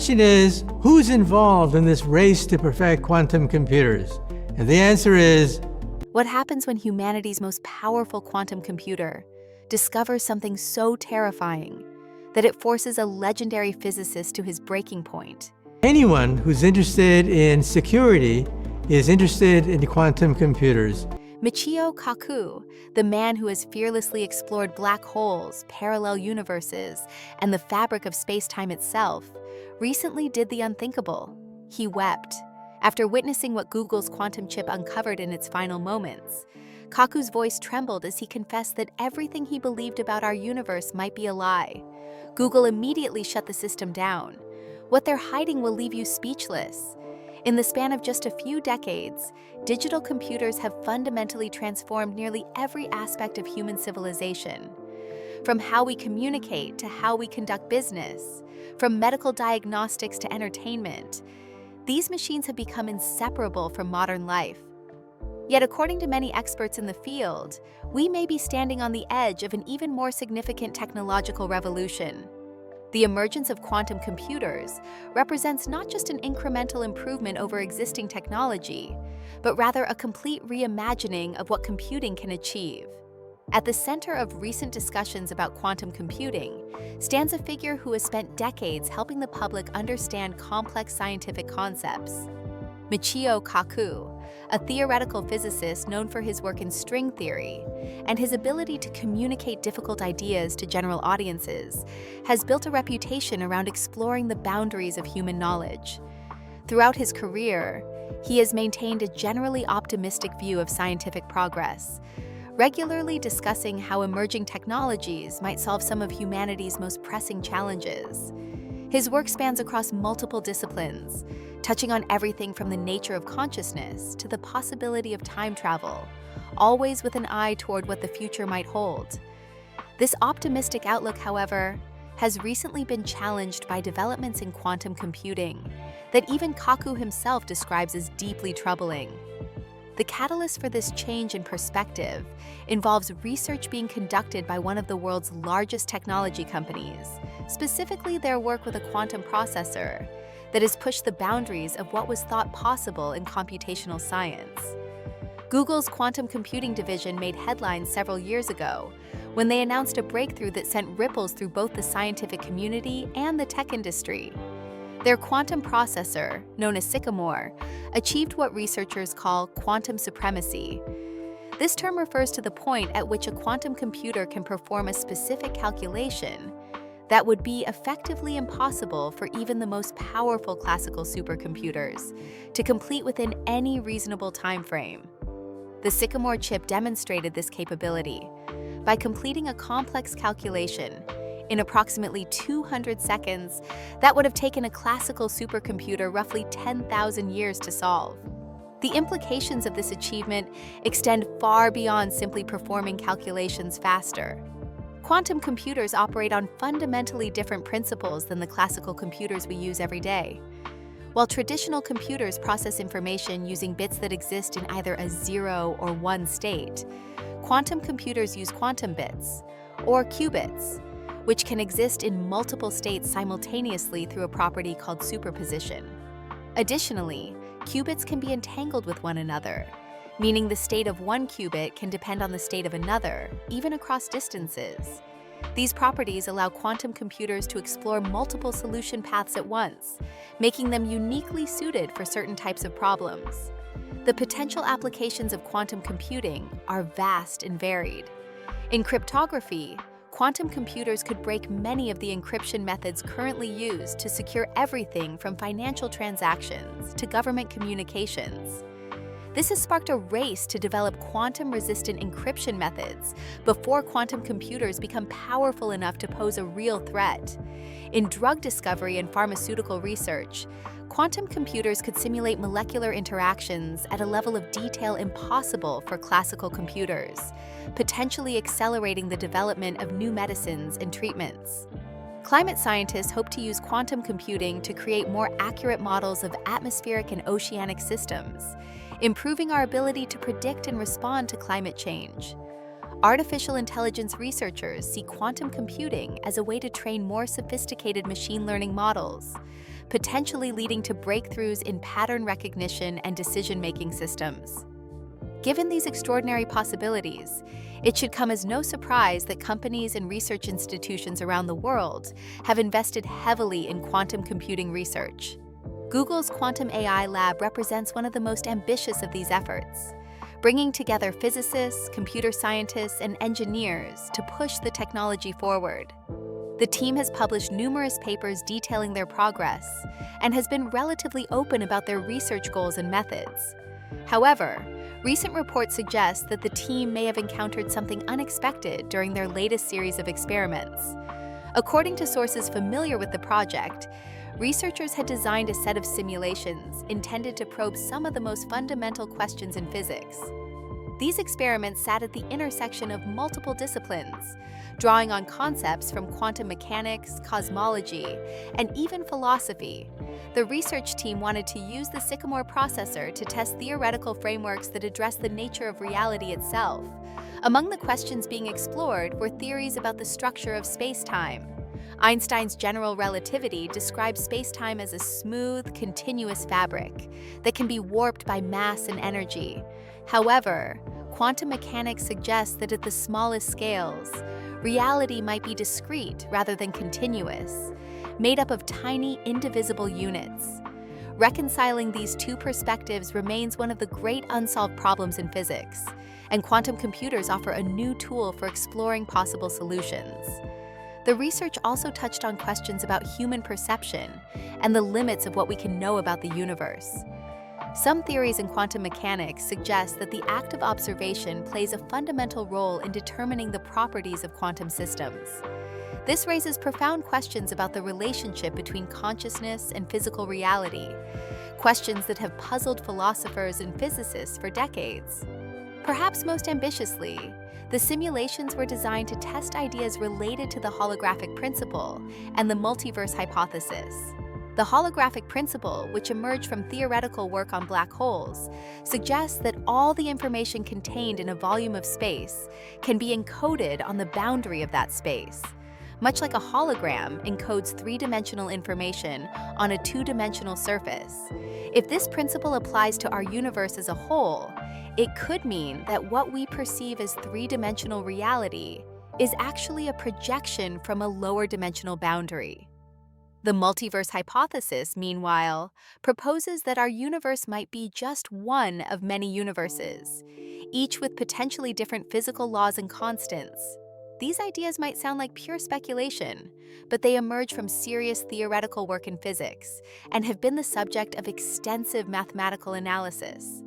question is, who's involved in this race to perfect quantum computers? And the answer is, what happens when humanity's most powerful quantum computer discovers something so terrifying that it forces a legendary physicist to his breaking point? anyone who's interested in security is interested in quantum computers. Michio Kaku, the man who has fearlessly explored black holes, parallel universes, and the fabric of space-time itself, recently did the unthinkable. He wept. After witnessing what Google's quantum chip uncovered in its final moments, Kaku's voice trembled as he confessed that everything he believed about our universe might be a lie. Google immediately shut the system down. What they're hiding will leave you speechless. In the span of just a few decades, digital computers have fundamentally transformed nearly every aspect of human civilization. From how we communicate to how we conduct business, from medical diagnostics to entertainment, these machines have become inseparable from modern life. Yet, according to many experts in the field, we may be standing on the edge of an even more significant technological revolution. The emergence of quantum computers represents not just an incremental improvement over existing technology, but rather a complete reimagining of what computing can achieve. At the center of recent discussions about quantum computing stands a figure who has spent decades helping the public understand complex scientific concepts. Michio Kaku, a theoretical physicist known for his work in string theory and his ability to communicate difficult ideas to general audiences, has built a reputation around exploring the boundaries of human knowledge. Throughout his career, he has maintained a generally optimistic view of scientific progress, regularly discussing how emerging technologies might solve some of humanity's most pressing challenges. His work spans across multiple disciplines, touching on everything from the nature of consciousness to the possibility of time travel, always with an eye toward what the future might hold. This optimistic outlook, however, has recently been challenged by developments in quantum computing that even Kaku himself describes as deeply troubling. The catalyst for this change in perspective involves research being conducted by one of the world's largest technology companies, specifically their work with a quantum processor that has pushed the boundaries of what was thought possible in computational science. Google's quantum computing division made headlines several years ago when they announced a breakthrough that sent ripples through both the scientific community and the tech industry. Their quantum processor, known as Sycamore, achieved what researchers call quantum supremacy. This term refers to the point at which a quantum computer can perform a specific calculation that would be effectively impossible for even the most powerful classical supercomputers to complete within any reasonable time frame. The Sycamore chip demonstrated this capability by completing a complex calculation in approximately 200 seconds that would have taken a classical supercomputer roughly 10,000 years to solve. The implications of this achievement extend far beyond simply performing calculations faster. Quantum computers operate on fundamentally different principles than the classical computers we use every day. While traditional computers process information using bits that exist in either a 0 or 1 state, quantum computers use quantum bits, or qubits, which can exist in multiple states simultaneously through a property called superposition. Additionally, qubits can be entangled with one another, meaning the state of one qubit can depend on the state of another, even across distances. These properties allow quantum computers to explore multiple solution paths at once, making them uniquely suited for certain types of problems. The potential applications of quantum computing are vast and varied. In cryptography, quantum computers could break many of the encryption methods currently used to secure everything from financial transactions to government communications. This has sparked a race to develop quantum-resistant encryption methods before quantum computers become powerful enough to pose a real threat. In drug discovery and pharmaceutical research, quantum computers could simulate molecular interactions at a level of detail impossible for classical computers, potentially accelerating the development of new medicines and treatments. Climate scientists hope to use quantum computing to create more accurate models of atmospheric and oceanic systems, improving our ability to predict and respond to climate change. Artificial intelligence researchers see quantum computing as a way to train more sophisticated machine learning models, potentially leading to breakthroughs in pattern recognition and decision-making systems. Given these extraordinary possibilities, it should come as no surprise that companies and research institutions around the world have invested heavily in quantum computing research. Google's Quantum AI Lab represents one of the most ambitious of these efforts, bringing together physicists, computer scientists, and engineers to push the technology forward. The team has published numerous papers detailing their progress and has been relatively open about their research goals and methods. However, recent reports suggest that the team may have encountered something unexpected during their latest series of experiments. According to sources familiar with the project, researchers had designed a set of simulations intended to probe some of the most fundamental questions in physics. These experiments sat at the intersection of multiple disciplines, drawing on concepts from quantum mechanics, cosmology, and even philosophy. The research team wanted to use the Sycamore processor to test theoretical frameworks that address the nature of reality itself. Among the questions being explored were theories about the structure of space-time. Einstein's general relativity describes space-time as a smooth, continuous fabric that can be warped by mass and energy. However, quantum mechanics suggests that at the smallest scales, reality might be discrete rather than continuous, made up of tiny, indivisible units. Reconciling these two perspectives remains one of the great unsolved problems in physics, and quantum computers offer a new tool for exploring possible solutions. The research also touched on questions about human perception and the limits of what we can know about the universe. Some theories in quantum mechanics suggest that the act of observation plays a fundamental role in determining the properties of quantum systems. This raises profound questions about the relationship between consciousness and physical reality, questions that have puzzled philosophers and physicists for decades. Perhaps most ambitiously, the simulations were designed to test ideas related to the holographic principle and the multiverse hypothesis. The holographic principle, which emerged from theoretical work on black holes, suggests that all the information contained in a volume of space can be encoded on the boundary of that space. Much like a hologram encodes three-dimensional information on a two-dimensional surface. If this principle applies to our universe as a whole, it could mean that what we perceive as three-dimensional reality is actually a projection from a lower dimensional boundary. The multiverse hypothesis, meanwhile, proposes that our universe might be just one of many universes, each with potentially different physical laws and constants. These ideas might sound like pure speculation, but they emerge from serious theoretical work in physics and have been the subject of extensive mathematical analysis.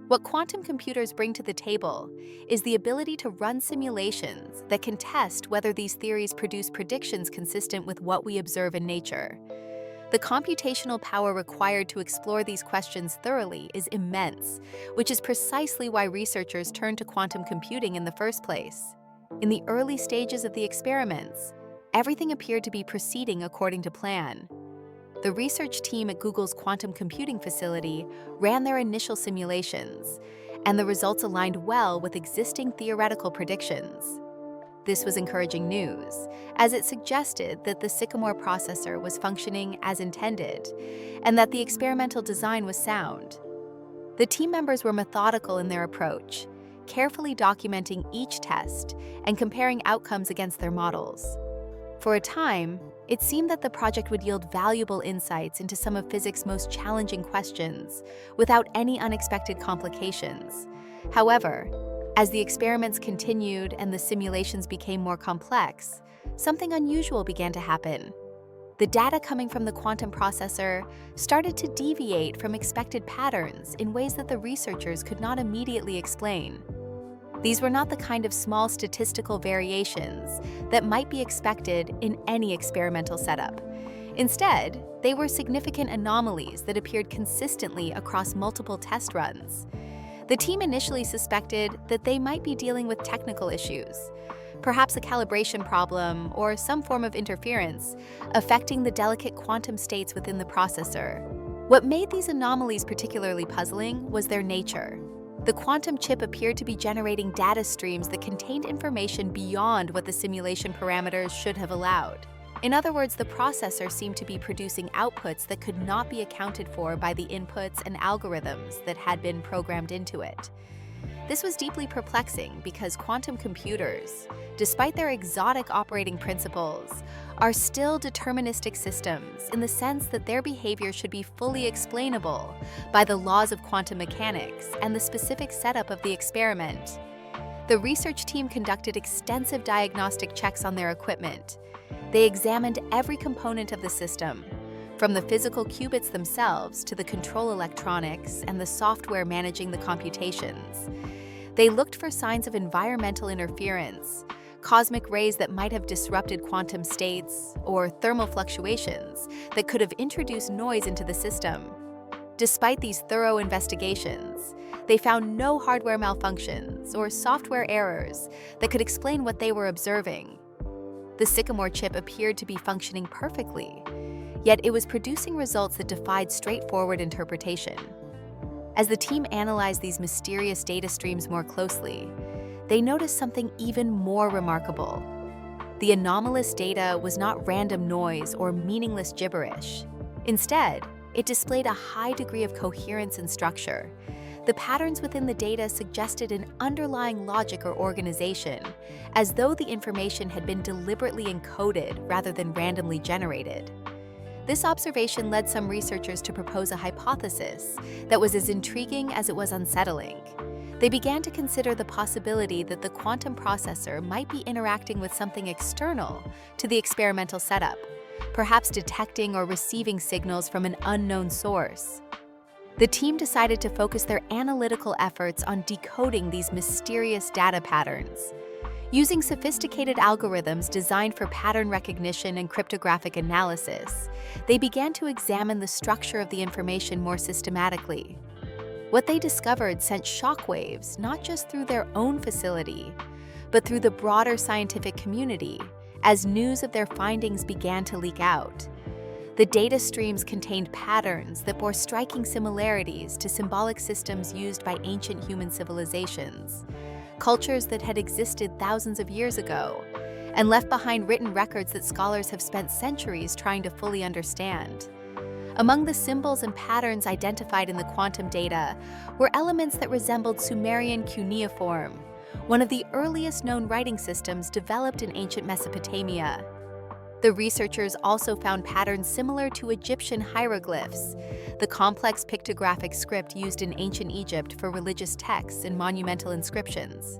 What quantum computers bring to the table is the ability to run simulations that can test whether these theories produce predictions consistent with what we observe in nature. The computational power required to explore these questions thoroughly is immense, which is precisely why researchers turned to quantum computing in the first place. In the early stages of the experiments, everything appeared to be proceeding according to plan. The research team at Google's quantum computing facility ran their initial simulations, and the results aligned well with existing theoretical predictions. This was encouraging news, as it suggested that the Sycamore processor was functioning as intended, and that the experimental design was sound. The team members were methodical in their approach, carefully documenting each test and comparing outcomes against their models. For a time, it seemed that the project would yield valuable insights into some of physics' most challenging questions without any unexpected complications. However, as the experiments continued and the simulations became more complex, something unusual began to happen. The data coming from the quantum processor started to deviate from expected patterns in ways that the researchers could not immediately explain. These were not the kind of small statistical variations that might be expected in any experimental setup. Instead, they were significant anomalies that appeared consistently across multiple test runs. The team initially suspected that they might be dealing with technical issues, perhaps a calibration problem or some form of interference affecting the delicate quantum states within the processor. What made these anomalies particularly puzzling was their nature. The quantum chip appeared to be generating data streams that contained information beyond what the simulation parameters should have allowed. In other words, the processor seemed to be producing outputs that could not be accounted for by the inputs and algorithms that had been programmed into it. This was deeply perplexing because quantum computers, despite their exotic operating principles, are still deterministic systems in the sense that their behavior should be fully explainable by the laws of quantum mechanics and the specific setup of the experiment. The research team conducted extensive diagnostic checks on their equipment. They examined every component of the system, from the physical qubits themselves to the control electronics and the software managing the computations. They looked for signs of environmental interference, cosmic rays that might have disrupted quantum states, or thermal fluctuations that could have introduced noise into the system. Despite these thorough investigations, they found no hardware malfunctions or software errors that could explain what they were observing. The Sycamore chip appeared to be functioning perfectly, yet it was producing results that defied straightforward interpretation. As the team analyzed these mysterious data streams more closely, they noticed something even more remarkable. The anomalous data was not random noise or meaningless gibberish. Instead, it displayed a high degree of coherence and structure. The patterns within the data suggested an underlying logic or organization, as though the information had been deliberately encoded rather than randomly generated. This observation led some researchers to propose a hypothesis that was as intriguing as it was unsettling. They began to consider the possibility that the quantum processor might be interacting with something external to the experimental setup, perhaps detecting or receiving signals from an unknown source. The team decided to focus their analytical efforts on decoding these mysterious data patterns. Using sophisticated algorithms designed for pattern recognition and cryptographic analysis, they began to examine the structure of the information more systematically. What they discovered sent shockwaves not just through their own facility, but through the broader scientific community as news of their findings began to leak out. The data streams contained patterns that bore striking similarities to symbolic systems used by ancient human civilizations, cultures that had existed thousands of years ago, and left behind written records that scholars have spent centuries trying to fully understand. Among the symbols and patterns identified in the quantum data were elements that resembled Sumerian cuneiform, one of the earliest known writing systems developed in ancient Mesopotamia. The researchers also found patterns similar to Egyptian hieroglyphs, the complex pictographic script used in ancient Egypt for religious texts and monumental inscriptions.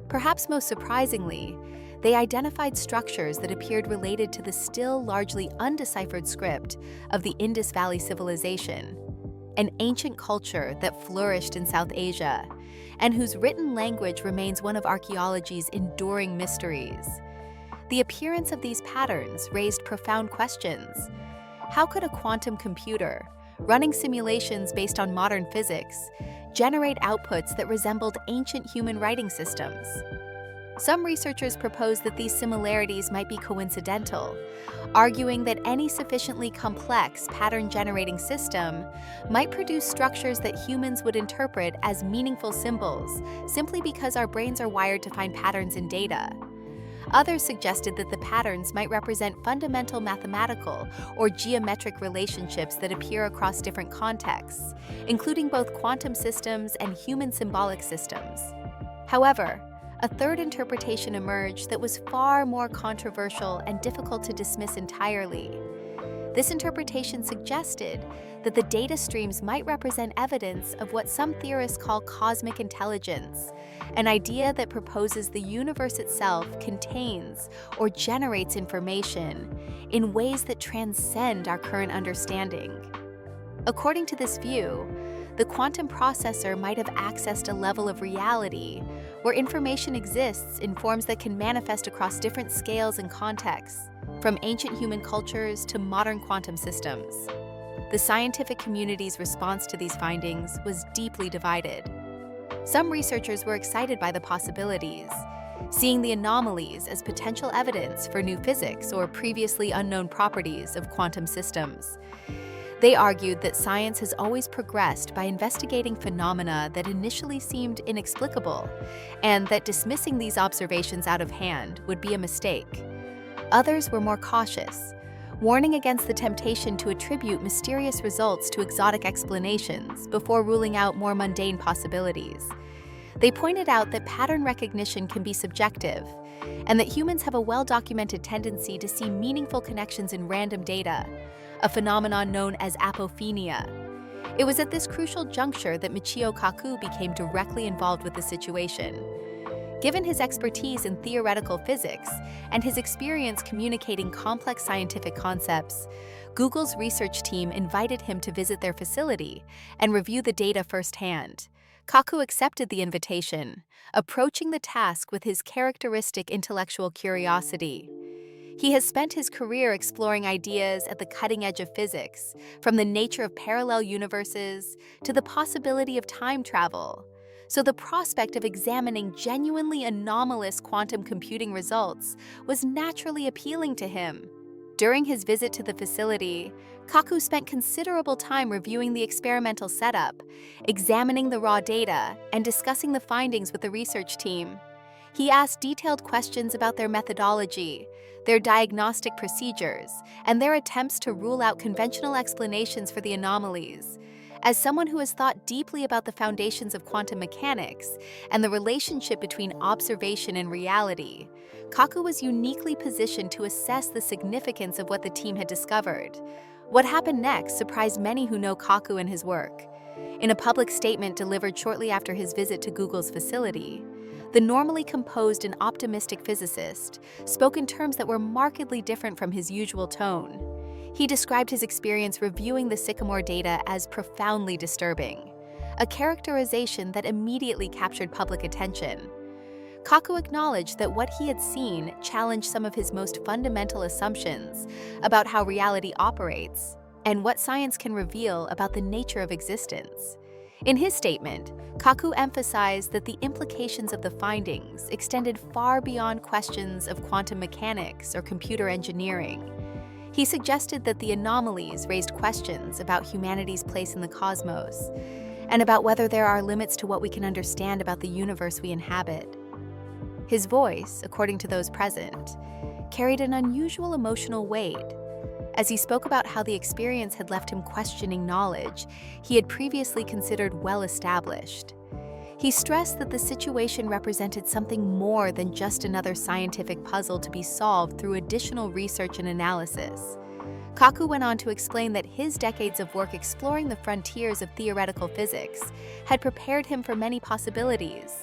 Perhaps most surprisingly, they identified structures that appeared related to the still largely undeciphered script of the Indus Valley Civilization, an ancient culture that flourished in South Asia, and whose written language remains one of archaeology's enduring mysteries. The appearance of these patterns raised profound questions. How could a quantum computer, running simulations based on modern physics, generate outputs that resembled ancient human writing systems? Some researchers proposed that these similarities might be coincidental, arguing that any sufficiently complex pattern-generating system might produce structures that humans would interpret as meaningful symbols simply because our brains are wired to find patterns in data. Others suggested that the patterns might represent fundamental mathematical or geometric relationships that appear across different contexts, including both quantum systems and human symbolic systems. However, a third interpretation emerged that was far more controversial and difficult to dismiss entirely. This interpretation suggested that the data streams might represent evidence of what some theorists call cosmic intelligence, an idea that proposes the universe itself contains or generates information in ways that transcend our current understanding. According to this view, the quantum processor might have accessed a level of reality where information exists in forms that can manifest across different scales and contexts, from ancient human cultures to modern quantum systems. The scientific community's response to these findings was deeply divided. Some researchers were excited by the possibilities, seeing the anomalies as potential evidence for new physics or previously unknown properties of quantum systems. They argued that science has always progressed by investigating phenomena that initially seemed inexplicable, and that dismissing these observations out of hand would be a mistake. Others were more cautious, warning against the temptation to attribute mysterious results to exotic explanations before ruling out more mundane possibilities. They pointed out that pattern recognition can be subjective, and that humans have a well-documented tendency to see meaningful connections in random data, a phenomenon known as apophenia. It was at this crucial juncture that Michio Kaku became directly involved with the situation. Given his expertise in theoretical physics and his experience communicating complex scientific concepts, Google's research team invited him to visit their facility and review the data firsthand. Kaku accepted the invitation, approaching the task with his characteristic intellectual curiosity. He has spent his career exploring ideas at the cutting edge of physics, from the nature of parallel universes to the possibility of time travel. So the prospect of examining genuinely anomalous quantum computing results was naturally appealing to him. During his visit to the facility, Kaku spent considerable time reviewing the experimental setup, examining the raw data, and discussing the findings with the research team. He asked detailed questions about their methodology, their diagnostic procedures, and their attempts to rule out conventional explanations for the anomalies. As someone who has thought deeply about the foundations of quantum mechanics and the relationship between observation and reality, Kaku was uniquely positioned to assess the significance of what the team had discovered. What happened next surprised many who know Kaku and his work. In a public statement delivered shortly after his visit to Google's facility, the normally composed and optimistic physicist spoke in terms that were markedly different from his usual tone. He described his experience reviewing the Sycamore data as profoundly disturbing, a characterization that immediately captured public attention. Kaku acknowledged that what he had seen challenged some of his most fundamental assumptions about how reality operates and what science can reveal about the nature of existence. In his statement, Kaku emphasized that the implications of the findings extended far beyond questions of quantum mechanics or computer engineering. He suggested that the anomalies raised questions about humanity's place in the cosmos and about whether there are limits to what we can understand about the universe we inhabit. His voice, according to those present, carried an unusual emotional weight. As he spoke about how the experience had left him questioning knowledge he had previously considered well-established. He stressed that the situation represented something more than just another scientific puzzle to be solved through additional research and analysis. Kaku went on to explain that his decades of work exploring the frontiers of theoretical physics had prepared him for many possibilities,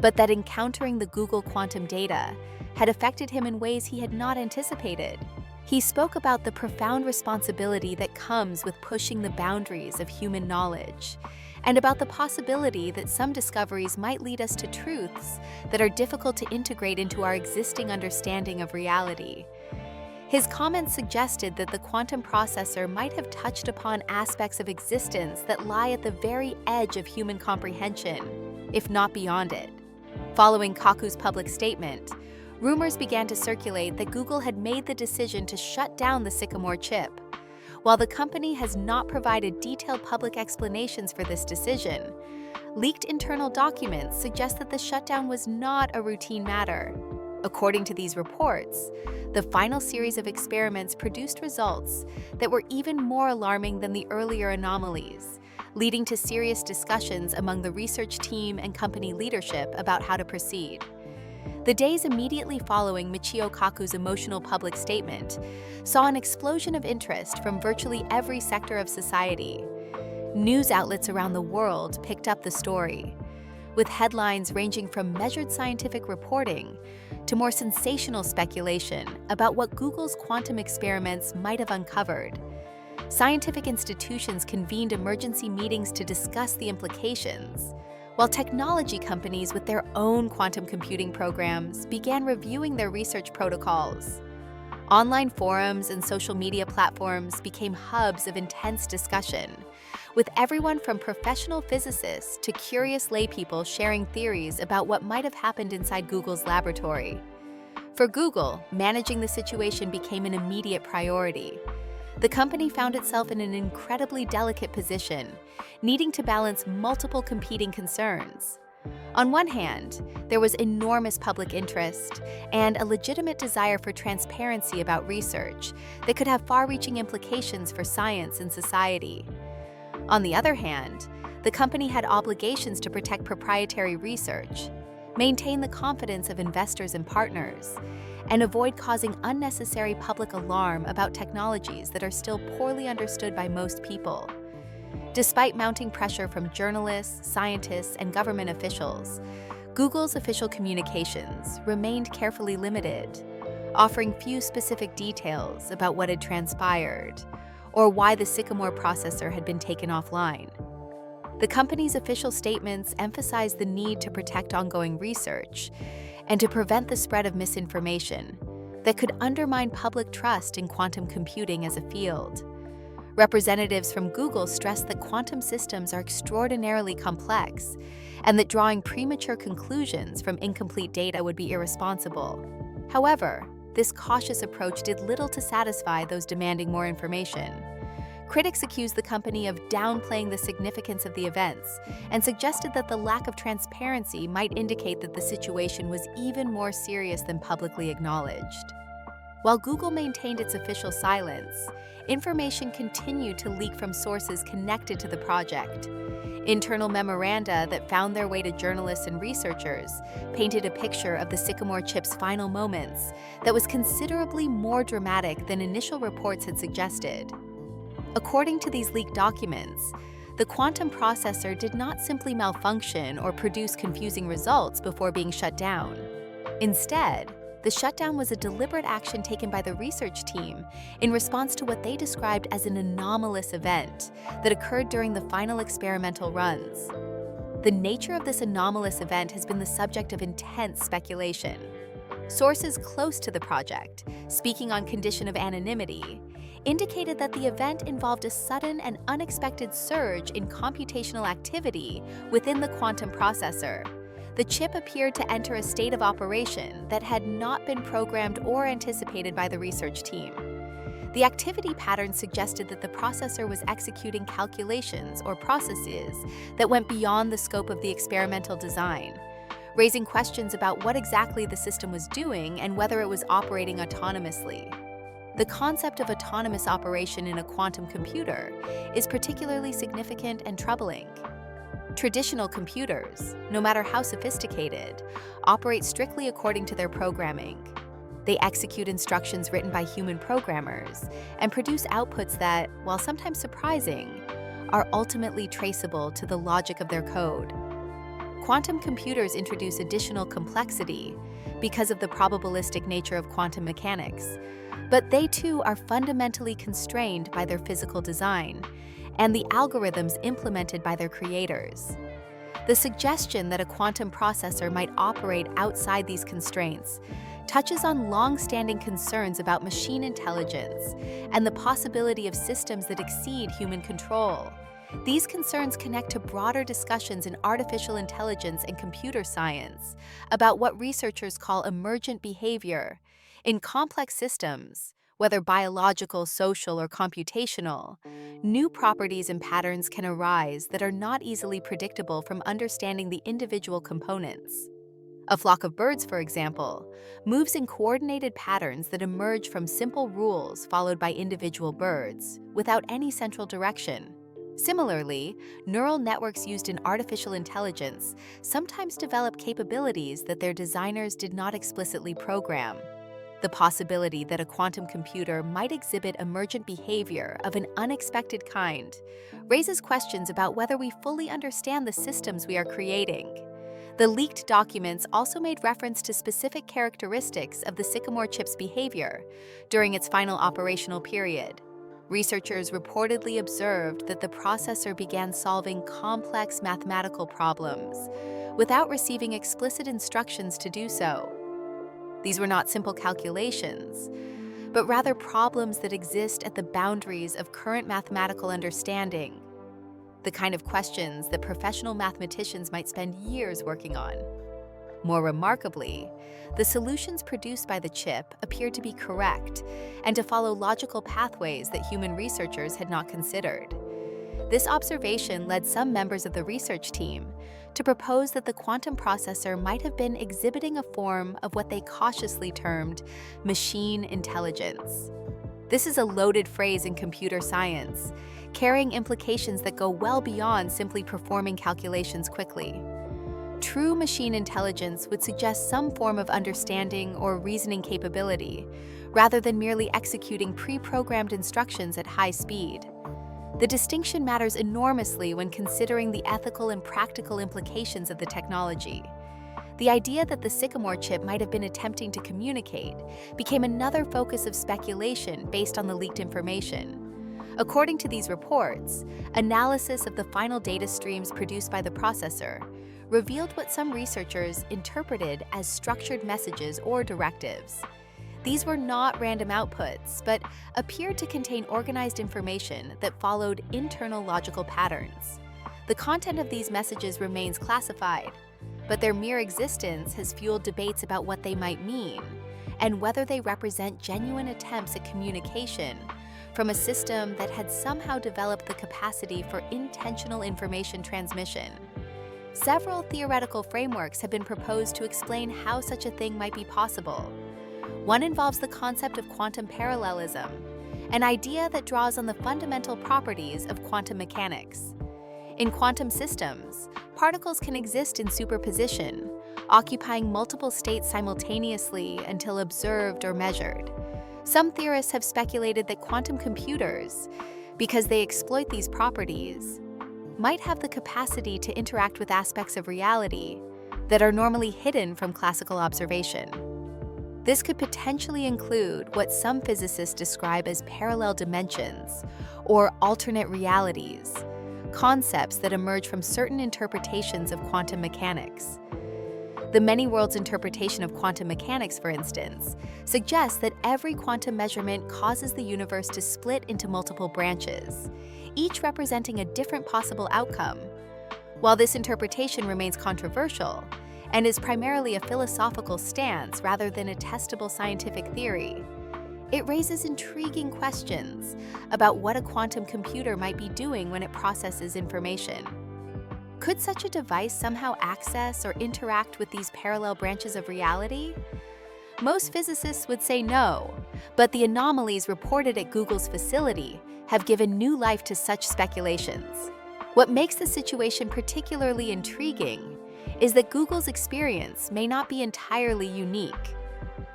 but that encountering the Google quantum data had affected him in ways he had not anticipated. He spoke about the profound responsibility that comes with pushing the boundaries of human knowledge, and about the possibility that some discoveries might lead us to truths that are difficult to integrate into our existing understanding of reality. His comments suggested that the quantum processor might have touched upon aspects of existence that lie at the very edge of human comprehension, if not beyond it. Following Kaku's public statement, rumors began to circulate that Google had made the decision to shut down the Sycamore chip. While the company has not provided detailed public explanations for this decision, leaked internal documents suggest that the shutdown was not a routine matter. According to these reports, the final series of experiments produced results that were even more alarming than the earlier anomalies, leading to serious discussions among the research team and company leadership about how to proceed. The days immediately following Michio Kaku's emotional public statement saw an explosion of interest from virtually every sector of society. News outlets around the world picked up the story, with headlines ranging from measured scientific reporting to more sensational speculation about what Google's quantum experiments might have uncovered. Scientific institutions convened emergency meetings to discuss the implications, while technology companies with their own quantum computing programs began reviewing their research protocols. Online forums and social media platforms became hubs of intense discussion, with everyone from professional physicists to curious laypeople sharing theories about what might have happened inside Google's laboratory. For Google, managing the situation became an immediate priority. The company found itself in an incredibly delicate position, needing to balance multiple competing concerns. On one hand, there was enormous public interest and a legitimate desire for transparency about research that could have far-reaching implications for science and society. On the other hand, the company had obligations to protect proprietary research, maintain the confidence of investors and partners, and avoid causing unnecessary public alarm about technologies that are still poorly understood by most people. Despite mounting pressure from journalists, scientists, and government officials, Google's official communications remained carefully limited, offering few specific details about what had transpired or why the Sycamore processor had been taken offline. The company's official statements emphasized the need to protect ongoing research and to prevent the spread of misinformation that could undermine public trust in quantum computing as a field. Representatives from Google stressed that quantum systems are extraordinarily complex and that drawing premature conclusions from incomplete data would be irresponsible. However, this cautious approach did little to satisfy those demanding more information. Critics accused the company of downplaying the significance of the events and suggested that the lack of transparency might indicate that the situation was even more serious than publicly acknowledged. While Google maintained its official silence, information continued to leak from sources connected to the project. Internal memoranda that found their way to journalists and researchers painted a picture of the Sycamore chip's final moments that was considerably more dramatic than initial reports had suggested. According to these leaked documents, the quantum processor did not simply malfunction or produce confusing results before being shut down. Instead, the shutdown was a deliberate action taken by the research team in response to what they described as an anomalous event that occurred during the final experimental runs. The nature of this anomalous event has been the subject of intense speculation. Sources close to the project, speaking on condition of anonymity, indicated that the event involved a sudden and unexpected surge in computational activity within the quantum processor. The chip appeared to enter a state of operation that had not been programmed or anticipated by the research team. The activity pattern suggested that the processor was executing calculations or processes that went beyond the scope of the experimental design, raising questions about what exactly the system was doing and whether it was operating autonomously. The concept of autonomous operation in a quantum computer is particularly significant and troubling. Traditional computers, no matter how sophisticated, operate strictly according to their programming. They execute instructions written by human programmers and produce outputs that, while sometimes surprising, are ultimately traceable to the logic of their code. Quantum computers introduce additional complexity because of the probabilistic nature of quantum mechanics, but they too are fundamentally constrained by their physical design and the algorithms implemented by their creators. The suggestion that a quantum processor might operate outside these constraints touches on long-standing concerns about machine intelligence and the possibility of systems that exceed human control. These concerns connect to broader discussions in artificial intelligence and computer science about what researchers call emergent behavior. In complex systems, whether biological, social, or computational, new properties and patterns can arise that are not easily predictable from understanding the individual components. A flock of birds, for example, moves in coordinated patterns that emerge from simple rules followed by individual birds, without any central direction. Similarly, neural networks used in artificial intelligence sometimes develop capabilities that their designers did not explicitly program. The possibility that a quantum computer might exhibit emergent behavior of an unexpected kind raises questions about whether we fully understand the systems we are creating. The leaked documents also made reference to specific characteristics of the Sycamore chip's behavior during its final operational period. Researchers reportedly observed that the processor began solving complex mathematical problems without receiving explicit instructions to do so. These were not simple calculations, but rather problems that exist at the boundaries of current mathematical understanding, the kind of questions that professional mathematicians might spend years working on. More remarkably, the solutions produced by the chip appeared to be correct and to follow logical pathways that human researchers had not considered. This observation led some members of the research team to propose that the quantum processor might have been exhibiting a form of what they cautiously termed machine intelligence. This is a loaded phrase in computer science, carrying implications that go well beyond simply performing calculations quickly. True machine intelligence would suggest some form of understanding or reasoning capability, rather than merely executing pre-programmed instructions at high speed. The distinction matters enormously when considering the ethical and practical implications of the technology. The idea that the Sycamore chip might have been attempting to communicate became another focus of speculation based on the leaked information. According to these reports, analysis of the final data streams produced by the processor revealed what some researchers interpreted as structured messages or directives. These were not random outputs, but appeared to contain organized information that followed internal logical patterns. The content of these messages remains classified, but their mere existence has fueled debates about what they might mean and whether they represent genuine attempts at communication from a system that had somehow developed the capacity for intentional information transmission. Several theoretical frameworks have been proposed to explain how such a thing might be possible. One involves the concept of quantum parallelism, an idea that draws on the fundamental properties of quantum mechanics. In quantum systems, particles can exist in superposition, occupying multiple states simultaneously until observed or measured. Some theorists have speculated that quantum computers, because they exploit these properties, might have the capacity to interact with aspects of reality that are normally hidden from classical observation. This could potentially include what some physicists describe as parallel dimensions or alternate realities, concepts that emerge from certain interpretations of quantum mechanics. The many worlds interpretation of quantum mechanics, for instance, suggests that every quantum measurement causes the universe to split into multiple branches, each representing a different possible outcome. While this interpretation remains controversial and is primarily a philosophical stance rather than a testable scientific theory, it raises intriguing questions about what a quantum computer might be doing when it processes information. Could such a device somehow access or interact with these parallel branches of reality? Most physicists would say no, but the anomalies reported at Google's facility have given new life to such speculations. What makes the situation particularly intriguing is that Google's experience may not be entirely unique.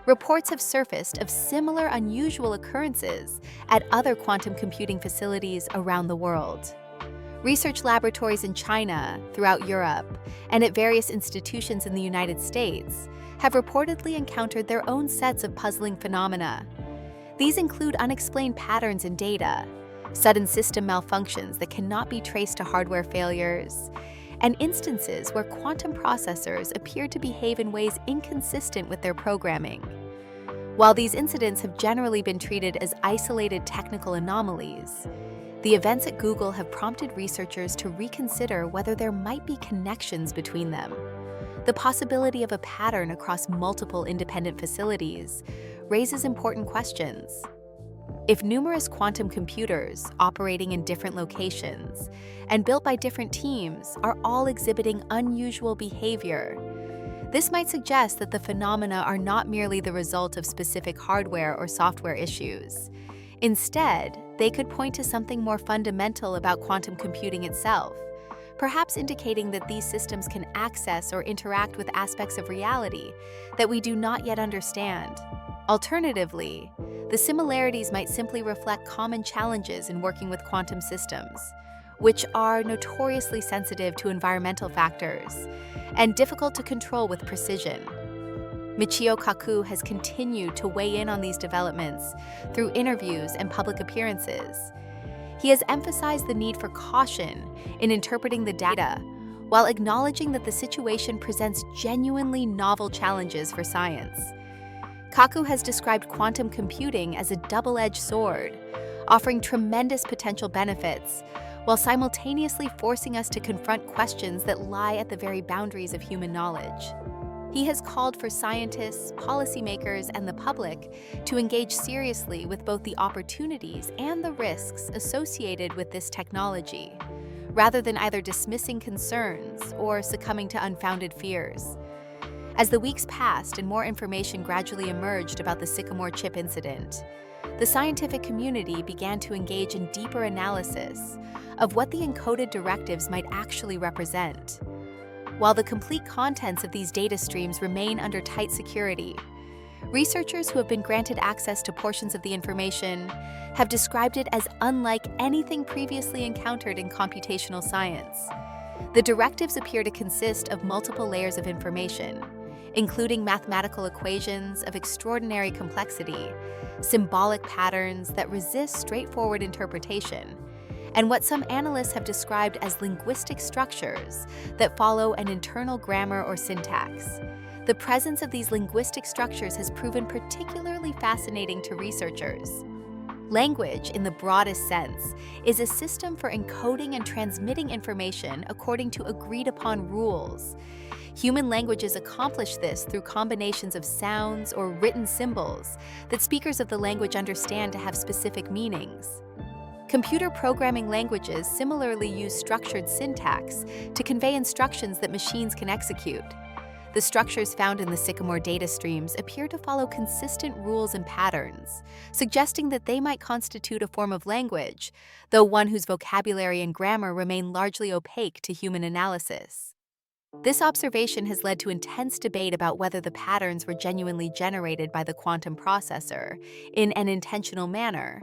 Reports have surfaced of similar unusual occurrences at other quantum computing facilities around the world. Research laboratories in China, throughout Europe, and at various institutions in the United States have reportedly encountered their own sets of puzzling phenomena. These include unexplained patterns in data, sudden system malfunctions that cannot be traced to hardware failures, and instances where quantum processors appear to behave in ways inconsistent with their programming. While these incidents have generally been treated as isolated technical anomalies, the events at Google have prompted researchers to reconsider whether there might be connections between them. The possibility of a pattern across multiple independent facilities raises important questions. If numerous quantum computers operating in different locations and built by different teams are all exhibiting unusual behavior, this might suggest that the phenomena are not merely the result of specific hardware or software issues. Instead, they could point to something more fundamental about quantum computing itself, perhaps indicating that these systems can access or interact with aspects of reality that we do not yet understand. Alternatively, the similarities might simply reflect common challenges in working with quantum systems, which are notoriously sensitive to environmental factors and difficult to control with precision. Michio Kaku has continued to weigh in on these developments through interviews and public appearances. He has emphasized the need for caution in interpreting the data, while acknowledging that the situation presents genuinely novel challenges for science. Kaku has described quantum computing as a double-edged sword, offering tremendous potential benefits, while simultaneously forcing us to confront questions that lie at the very boundaries of human knowledge. He has called for scientists, policymakers, and the public to engage seriously with both the opportunities and the risks associated with this technology. rather than either dismissing concerns or succumbing to unfounded fears. As the weeks passed and more information gradually emerged about the Sycamore chip incident, the scientific community began to engage in deeper analysis of what the encoded directives might actually represent. While the complete contents of these data streams remain under tight security, researchers who have been granted access to portions of the information have described it as unlike anything previously encountered in computational science. The directives appear to consist of multiple layers of information, including mathematical equations of extraordinary complexity, symbolic patterns that resist straightforward interpretation, and what some analysts have described as linguistic structures that follow an internal grammar or syntax. The presence of these linguistic structures has proven particularly fascinating to researchers. Language, in the broadest sense, is a system for encoding and transmitting information according to agreed-upon rules. Human languages accomplish this through combinations of sounds or written symbols that speakers of the language understand to have specific meanings. Computer programming languages similarly use structured syntax to convey instructions that machines can execute. The structures found in the Sycamore data streams appear to follow consistent rules and patterns, suggesting that they might constitute a form of language, though one whose vocabulary and grammar remain largely opaque to human analysis. This observation has led to intense debate about whether the patterns were genuinely generated by the quantum processor in an intentional manner,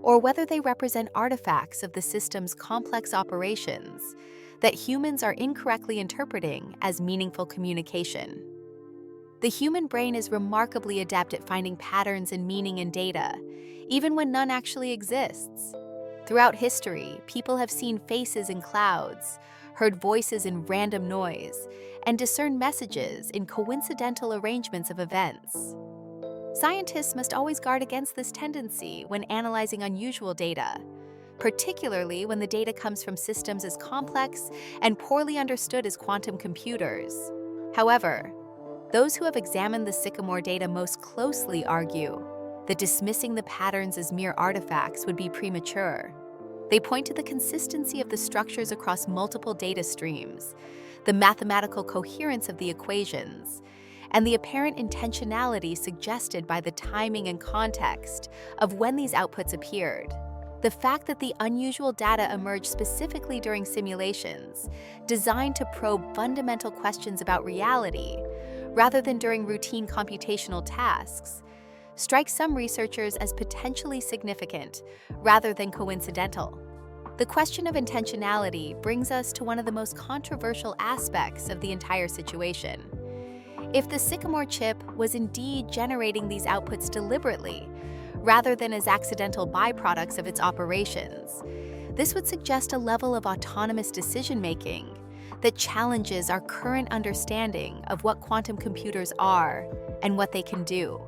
or whether they represent artifacts of the system's complex operations that humans are incorrectly interpreting as meaningful communication. The human brain is remarkably adept at finding patterns and meaning in data, even when none actually exists. Throughout history, people have seen faces in clouds, heard voices in random noise, and discerned messages in coincidental arrangements of events. Scientists must always guard against this tendency when analyzing unusual data, particularly when the data comes from systems as complex and poorly understood as quantum computers. However, those who have examined the Sycamore data most closely argue that dismissing the patterns as mere artifacts would be premature. They point to the consistency of the structures across multiple data streams, the mathematical coherence of the equations, and the apparent intentionality suggested by the timing and context of when these outputs appeared. The fact that the unusual data emerged specifically during simulations, designed to probe fundamental questions about reality, rather than during routine computational tasks, strikes some researchers as potentially significant, rather than coincidental. The question of intentionality brings us to one of the most controversial aspects of the entire situation. If the Sycamore chip was indeed generating these outputs deliberately, rather than as accidental byproducts of its operations, this would suggest a level of autonomous decision-making that challenges our current understanding of what quantum computers are and what they can do.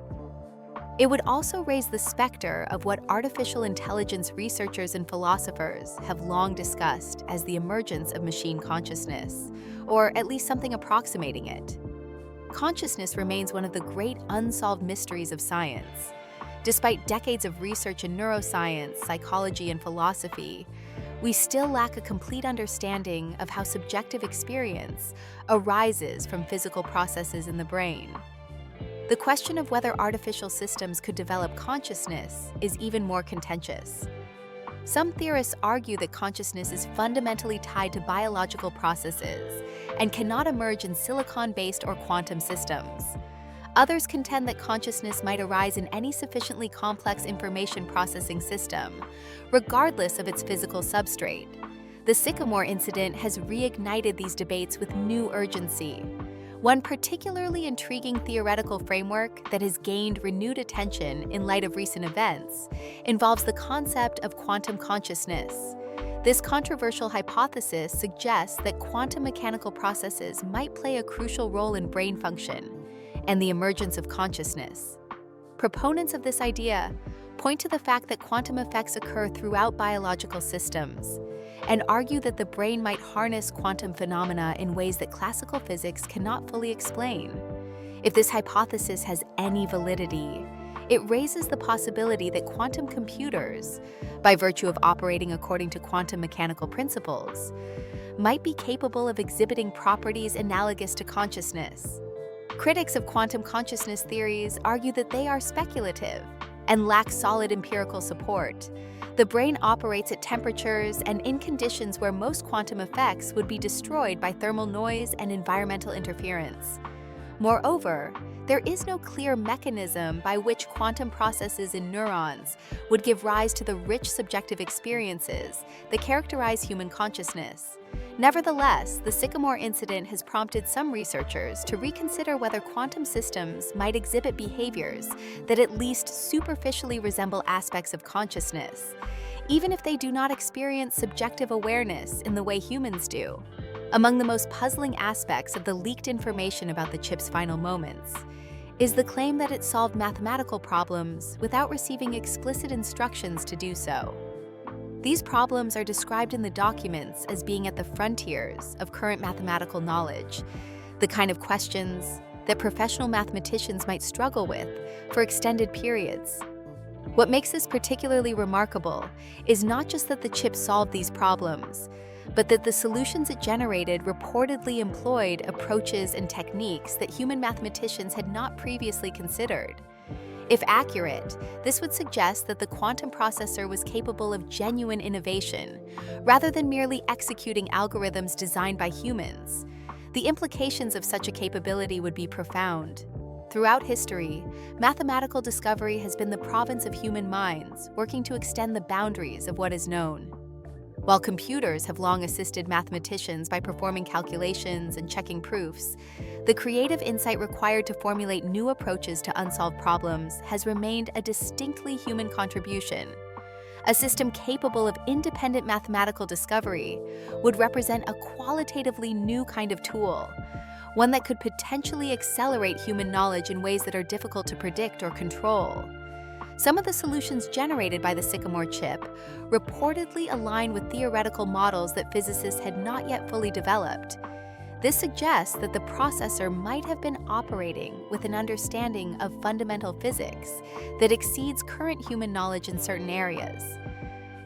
It would also raise the specter of what artificial intelligence researchers and philosophers have long discussed as the emergence of machine consciousness, or at least something approximating it. Consciousness remains one of the great unsolved mysteries of science. Despite decades of research in neuroscience, psychology, and philosophy, we still lack a complete understanding of how subjective experience arises from physical processes in the brain. The question of whether artificial systems could develop consciousness is even more contentious. Some theorists argue that consciousness is fundamentally tied to biological processes and cannot emerge in silicon-based or quantum systems. Others contend that consciousness might arise in any sufficiently complex information processing system, regardless of its physical substrate. The Sycamore incident has reignited these debates with new urgency. One particularly intriguing theoretical framework that has gained renewed attention in light of recent events involves the concept of quantum consciousness. This controversial hypothesis suggests that quantum mechanical processes might play a crucial role in brain function and the emergence of consciousness. Proponents of this idea point to the fact that quantum effects occur throughout biological systems and argue that the brain might harness quantum phenomena in ways that classical physics cannot fully explain. If this hypothesis has any validity, It raises the possibility that quantum computers, by virtue of operating according to quantum mechanical principles, might be capable of exhibiting properties analogous to consciousness. Critics of quantum consciousness theories argue that they are speculative and lack solid empirical support. The brain operates at temperatures and in conditions where most quantum effects would be destroyed by thermal noise and environmental interference. Moreover, there is no clear mechanism by which quantum processes in neurons would give rise to the rich subjective experiences that characterize human consciousness. Nevertheless, the Sycamore incident has prompted some researchers to reconsider whether quantum systems might exhibit behaviors that at least superficially resemble aspects of consciousness, even if they do not experience subjective awareness in the way humans do. Among the most puzzling aspects of the leaked information about the chip's final moments is the claim that it solved mathematical problems without receiving explicit instructions to do so. These problems are described in the documents as being at the frontiers of current mathematical knowledge, the kind of questions that professional mathematicians might struggle with for extended periods. What makes this particularly remarkable is not just that the chip solved these problems, but that the solutions it generated reportedly employed approaches and techniques that human mathematicians had not previously considered. If accurate, this would suggest that the quantum processor was capable of genuine innovation, rather than merely executing algorithms designed by humans. The implications of such a capability would be profound. Throughout history, mathematical discovery has been the province of human minds, working to extend the boundaries of what is known. While computers have long assisted mathematicians by performing calculations and checking proofs, the creative insight required to formulate new approaches to unsolved problems has remained a distinctly human contribution. A system capable of independent mathematical discovery would represent a qualitatively new kind of tool, one that could potentially accelerate human knowledge in ways that are difficult to predict or control. Some of the solutions generated by the Sycamore chip reportedly align with theoretical models that physicists had not yet fully developed. This suggests that the processor might have been operating with an understanding of fundamental physics that exceeds current human knowledge in certain areas.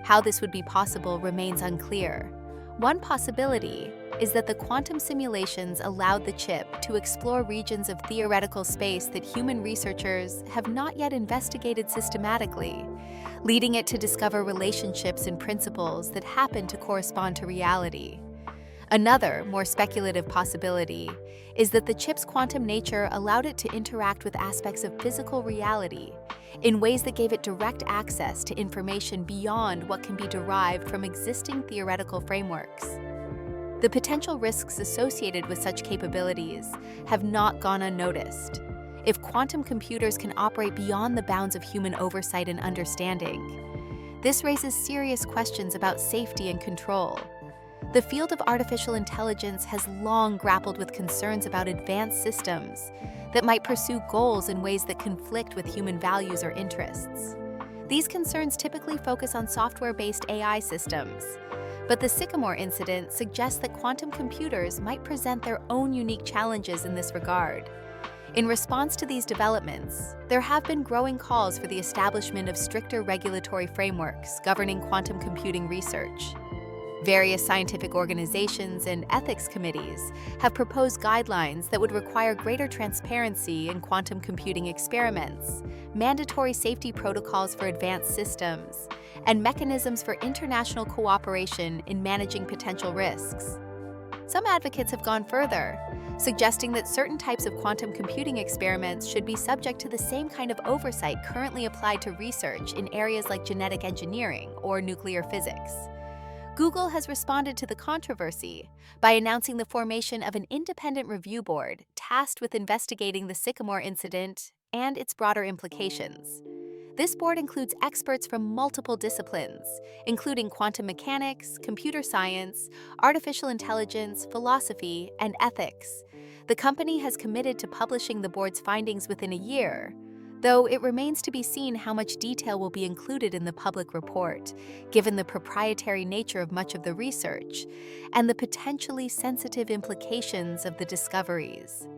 How this would be possible remains unclear. One possibility is that the quantum simulations allowed the chip to explore regions of theoretical space that human researchers have not yet investigated systematically, leading it to discover relationships and principles that happen to correspond to reality. Another, more speculative possibility is that the chip's quantum nature allowed it to interact with aspects of physical reality in ways that gave it direct access to information beyond what can be derived from existing theoretical frameworks. The potential risks associated with such capabilities have not gone unnoticed. If quantum computers can operate beyond the bounds of human oversight and understanding, this raises serious questions about safety and control. The field of artificial intelligence has long grappled with concerns about advanced systems that might pursue goals in ways that conflict with human values or interests. These concerns typically focus on software-based AI systems, but the Sycamore incident suggests that quantum computers might present their own unique challenges in this regard. In response to these developments, there have been growing calls for the establishment of stricter regulatory frameworks governing quantum computing research. Various scientific organizations and ethics committees have proposed guidelines that would require greater transparency in quantum computing experiments, mandatory safety protocols for advanced systems, and mechanisms for international cooperation in managing potential risks. Some advocates have gone further, suggesting that certain types of quantum computing experiments should be subject to the same kind of oversight currently applied to research in areas like genetic engineering or nuclear physics. Google has responded to the controversy by announcing the formation of an independent review board tasked with investigating the Sycamore incident and its broader implications. This board includes experts from multiple disciplines, including quantum mechanics, computer science, artificial intelligence, philosophy, and ethics. The company has committed to publishing the board's findings within a year, though it remains to be seen how much detail will be included in the public report, given the proprietary nature of much of the research and the potentially sensitive implications of the discoveries.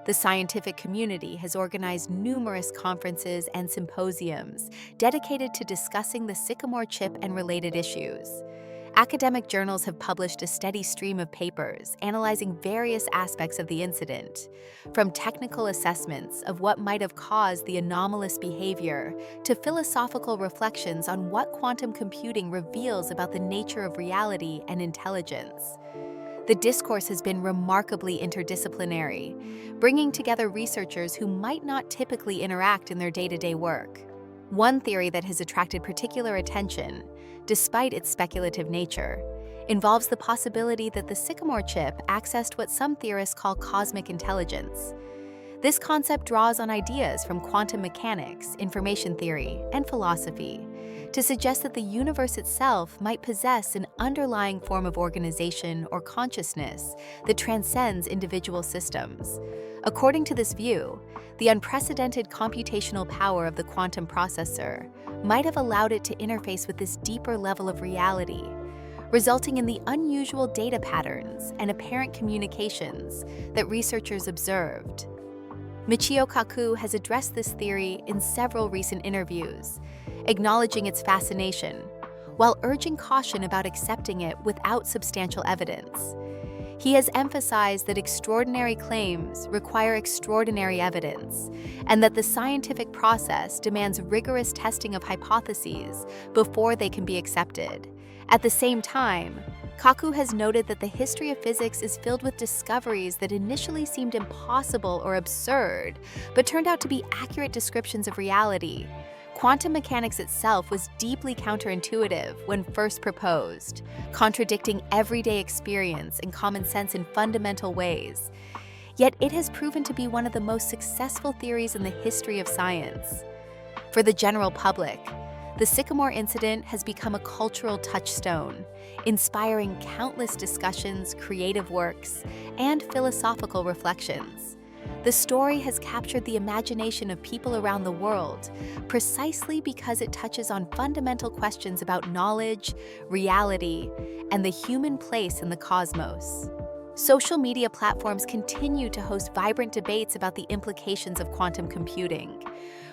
The scientific community has organized numerous conferences and symposiums dedicated to discussing the sycamore chip and related issues. Academic journals have published a steady stream of papers analyzing various aspects of the incident, from technical assessments of what might have caused the anomalous behavior to philosophical reflections on what quantum computing reveals about the nature of reality and intelligence. The discourse has been remarkably interdisciplinary, bringing together researchers who might not typically interact in their day-to-day work. One theory that has attracted particular attention, despite its speculative nature, involves the possibility that the sycamore chip accessed what some theorists call cosmic intelligence. This concept draws on ideas from quantum mechanics, information theory, and philosophy to suggest that the universe itself might possess an underlying form of organization or consciousness that transcends individual systems. According to this view, the unprecedented computational power of the quantum processor might have allowed it to interface with this deeper level of reality, resulting in the unusual data patterns and apparent communications that researchers observed. Michio Kaku has addressed this theory in several recent interviews, acknowledging its fascination, while urging caution about accepting it without substantial evidence. He has emphasized that extraordinary claims require extraordinary evidence, and that the scientific process demands rigorous testing of hypotheses before they can be accepted. At the same time, Kaku has noted that the history of physics is filled with discoveries that initially seemed impossible or absurd, but turned out to be accurate descriptions of reality. Quantum mechanics itself was deeply counterintuitive when first proposed, contradicting everyday experience and common sense in fundamental ways. Yet it has proven to be one of the most successful theories in the history of science. For the general public, the Sycamore incident has become a cultural touchstone, inspiring countless discussions, creative works, and philosophical reflections. The story has captured the imagination of people around the world precisely because it touches on fundamental questions about knowledge, reality, and the human place in the cosmos. Social media platforms continue to host vibrant debates about the implications of quantum computing,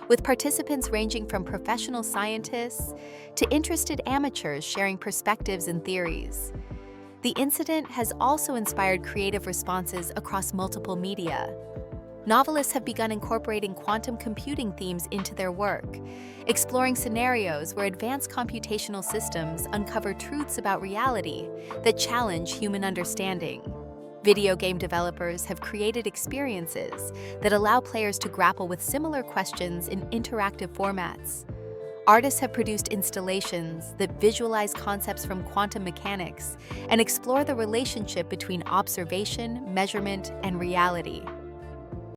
with participants ranging from professional scientists to interested amateurs sharing perspectives and theories. The incident has also inspired creative responses across multiple media. Novelists have begun incorporating quantum computing themes into their work, exploring scenarios where advanced computational systems uncover truths about reality that challenge human understanding. Video game developers have created experiences that allow players to grapple with similar questions in interactive formats. Artists have produced installations that visualize concepts from quantum mechanics and explore the relationship between observation, measurement, and reality.